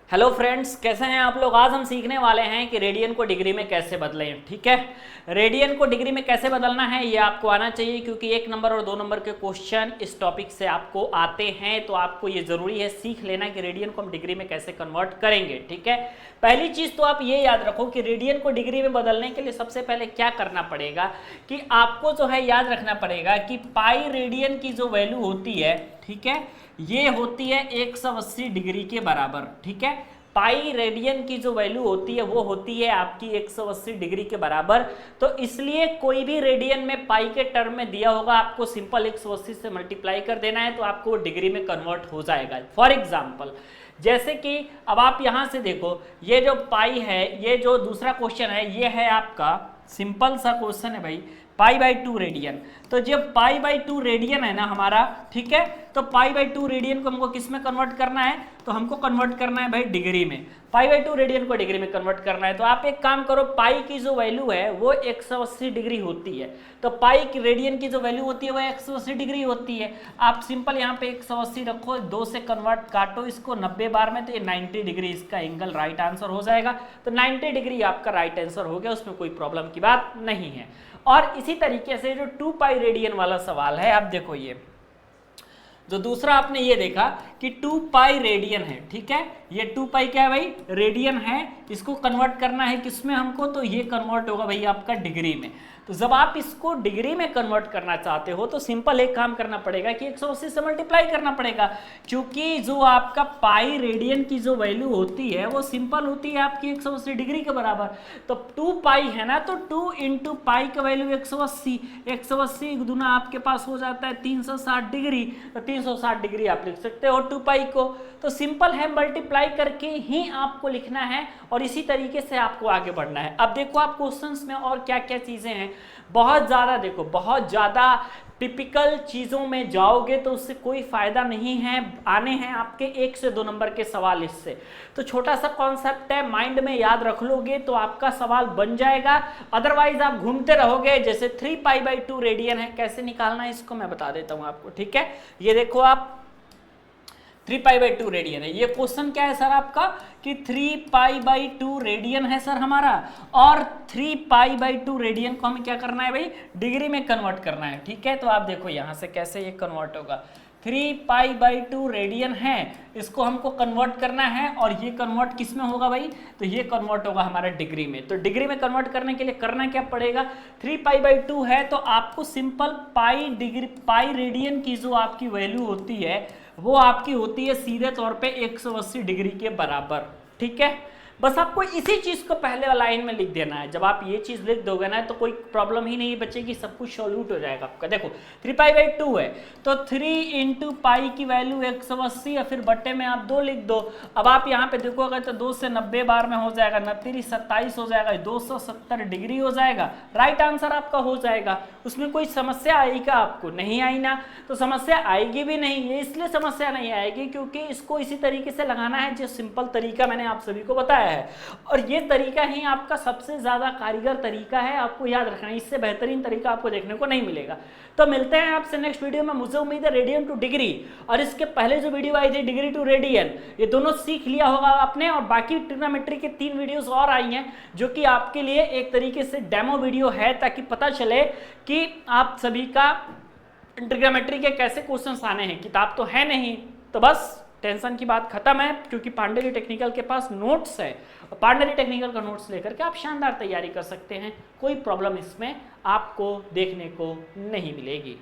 Hello friends, कैसे हैं आप लोग। आज हम सीखने वाले हैं कि रेडियन को डिग्री में कैसे बदलें। ठीक है, रेडियन को डिग्री में कैसे बदलना है ये आपको आना चाहिए, क्योंकि 1 नंबर और 2 नंबर के क्वेश्चन इस टॉपिक से आपको आते हैं। तो आपको ये जरूरी है सीख लेना कि रेडियन को हम डिग्री में कैसे कन्वर्ट करेंगे। ठीक है, पहली चीज तो आप ये याद रखो कि रेडियन को डिग्री में बदलने के लिए सबसे पहले क्या करना पड़ेगा कि आपको जो है याद रखना पड़ेगा कि पाई रेडियन की जो वैल्यू होती है, ठीक है, ये होती है 180 डिग्री के बराबर। ठीक है, पाई रेडियन की जो वैल्यू होती है वो होती है आपकी 180 डिग्री के बराबर। तो इसलिए कोई भी रेडियन में पाई के टर्म में दिया होगा, आपको सिंपल 180 से मल्टीप्लाई कर देना है तो आपको डिग्री में कन्वर्ट हो जाएगा। फॉर एग्जाम्पल, जैसे कि अब आप यहां से देखो, ये जो पाई है, ये जो दूसरा क्वेश्चन है, ये है आपका सिंपल सा क्वेश्चन है भाई, पाई बाई 2 रेडियन। तो जब पाई बाई 2 रेडियन है ना हमारा, ठीक है, तो पाई बाई 2 रेडियन को हमको किस में कन्वर्ट करना है, तो हमको कन्वर्ट करना है भाई डिग्री में। पाई बाई 2 रेडियन को डिग्री में कन्वर्ट करना है तो आप एक काम करो, पाई की जो वैल्यू है वो 180 डिग्री होती है। तो पाई की रेडियन की जो वैल्यू होती है वो 180 डिग्री होती है। आप सिंपल यहाँ पे 180 रखो, 2 से कन्वर्ट काटो इसको 90 बार में, तो ये 90 डिग्री इसका एंगल राइट आंसर हो जाएगा। तो 90 डिग्री आपका राइट आंसर हो गया, उसमें कोई प्रॉब्लम की बात नहीं है। और इसी तरीके से जो 2 पाई रेडियन वाला सवाल है, आप देखो ये जो दूसरा आपने ये देखा कि 2 पाई रेडियन है, ठीक है, ये 2 पाई क्या है भाई, रेडियन है। इसको कन्वर्ट करना है किसमें हमको, तो ये कन्वर्ट होगा भाई आपका डिग्री में। तो जब आप इसको डिग्री में कन्वर्ट करना चाहते हो तो सिंपल एक काम करना पड़ेगा कि 180 से मल्टीप्लाई करना पड़ेगा, क्योंकि जो आपका पाई रेडियन की जो वैल्यू होती है वो सिंपल होती है आपकी 180 डिग्री के बराबर। तो 2 पाई है ना, तो 2 इंटू पाई का वैल्यू 180, 180 गुना आपके पास हो जाता है 360 डिग्री। तो 360 डिग्री आप लिख सकते हो 2 पाई को। तो सिंपल है, मल्टीप्लाई करके ही आपको लिखना है और इसी तरीके से आपको आगे बढ़ना है। अब देखो आप क्वेश्चंस में और क्या क्या चीजें हैं, बहुत ज्यादा देखो, बहुत ज्यादा टिपिकल चीजों में जाओगे तो उससे कोई फायदा नहीं है। आने हैं आपके 1 से 2 नंबर के सवाल इससे। तो छोटा सा कॉन्सेप्ट है, माइंड में याद रख लोगे तो आपका सवाल बन जाएगा। अदरवाइज आप घूमते रहोगे। जैसे 3 पाई बाई 2 रेडियन है, कैसे निकालना है इसको मैं बता देता हूं आपको। ठीक है, ये देखो आप 3 पाई बाई 2 रेडियन है। ये क्वेश्चन क्या है सर आपका कि 3 पाई बाई 2 रेडियन है सर हमारा, और 3 पाई बाई 2 रेडियन को हमें क्या करना है भाई, डिग्री में कन्वर्ट करना है। ठीक है, तो आप देखो यहां से कैसे ये कन्वर्ट होगा। 3 पाई बाई 2 रेडियन है, इसको हमको कन्वर्ट करना है, और ये कन्वर्ट किस में होगा भाई, तो ये कन्वर्ट होगा हमारा डिग्री में। तो डिग्री में कन्वर्ट करने के लिए करना क्या पड़ेगा, 3 पाई बाई 2 है तो आपको simple pi degree, pi radian की जो आपकी वैल्यू होती है वो आपकी होती है सीधे तौर पे 180 डिग्री के बराबर। ठीक है, बस आपको इसी चीज को पहले लाइन में लिख देना है। जब आप ये चीज लिख दोगे ना तो कोई प्रॉब्लम ही नहीं बचेगी, सब कुछ सॉल्यूट हो जाएगा आपका। देखो 3 पाई बाई 2 है तो 3 इंटू पाई की वैल्यू 180 या फिर बट्टे में आप 2 लिख दो। अब आप यहाँ पे देखोगे तो 2 से 90 बार में हो जाएगा, 29 27 हो जाएगा, 270 डिग्री हो जाएगा। राइट आंसर आपका हो जाएगा। उसमें कोई समस्या आएगी क्या आपको, नहीं आई ना, तो समस्या आएगी भी नहीं। ये इसलिए समस्या नहीं आएगी क्योंकि इसको इसी तरीके से लगाना है जो सिंपल तरीका मैंने आप सभी को बताया है, और ये तरीका ही आपका सबसे ज्यादा कारीगर तरीका है। आपको याद रखना है, इससे बेहतरीन तरीका आपको देखने को नहीं मिलेगा। तो मिलते हैं आपसे नेक्स्ट वीडियो में। मुझे उम्मीद है रेडियन टू डिग्री और इसके पहले जो वीडियो आई थी डिग्री टू रेडियन, ये दोनों सीख लिया होगा आपने। और बाकी ट्रिग्नोमेट्री के 3 वीडियोस और आई हैं जो कि आपके लिए एक तरीके से डेमो वीडियो है, ताकि पता चले कि आप सभी का ट्रिग्नोमेट्री के कैसे क्वेश्चंस आने हैं। किताब तो है नहीं, तो बस टेंशन की बात खत्म है, क्योंकि पांडेरी टेक्निकल के पास नोट्स है। पांडेरी टेक्निकल का नोट्स लेकर के आप शानदार तैयारी कर सकते हैं। कोई प्रॉब्लम इसमें आपको देखने को नहीं मिलेगी।